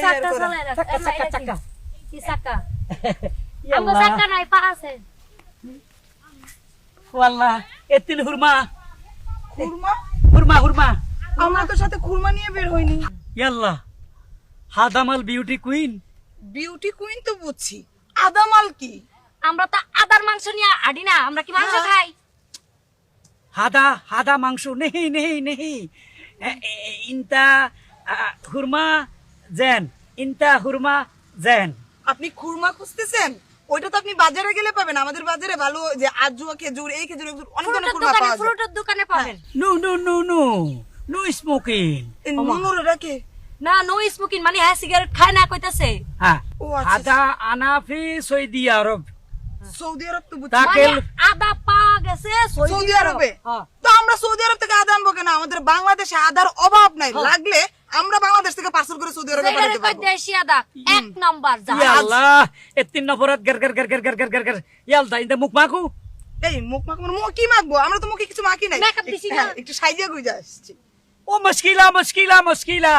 চাকা করে। চালায় না চাকা চাকা চাকা কি চাকা আমগো ইয়াল্লাহ চাকা নাই পা আছে ওয়াল্লাহ এতিল হুরমা খুরমা হুরমা হুরমা আমরা তো সাথে খুরমা নিয়ে বের হইনি। ইয়াল্লাহ হাদামাল বিউটি কুইন বিউটি কুইন তো বুঝছি, আদামাল কি? আমরা তো আদার মাংস নিয়ে আডি না আমরা কি মাংস হ্যাঁ। খাই হাদা হাদা মাংস নেহি নেহি নেহি ইনতা হুরমা জেন ইনতা হুরমা জেন আপনি খুরমা খুঁজতেছেন? ওইটা তো আপনি বাজারে গেলে পাবেন। আমাদের বাজারে ভালো যে আজুয়া খেজুর, এই খেজুর এই খেজুর, অনেক ধরনের খুরমা পাওয়া যায়। ফ্রুটের দোকানে পাবেন no no no no no smoking এই নুনুরে রাখে। না নো স্মোকিং মানে হ্যাঁ সিগারেট খায় না কইতাছে হ্যাঁ ও আচ্ছা। হাদা আনাফি সৌদি আরব সৌদি আরব তো বুঝছি। তাকে মানে আদা পাওয়া গেছে সৌদি আরবে? হ্যাঁ। তো আমরা সৌদি আরব থেকে আদা আনবো কেন? আমাদের বাংলাদেশে আদার অভাব নাই। লাগলে আমরা বাংলাদেশ থেকে পার্সেল করে সৌদি আরবে পাঠাতে পারবো। দেশি আদা এক নাম্বার Ya জাহাজ Allah, etin naforat gar gar gar gar gar gar gar gar. Yalda inda muk maku. এই মুখ মাখবো না, মুখ কি মাখবো? আমরা তো মুখে কিছু মাখি নাই। Makeup দিছি না। হ্যাঁ, একটু সাইজা গুইজা আসছি। Oh muskila muskila muskila.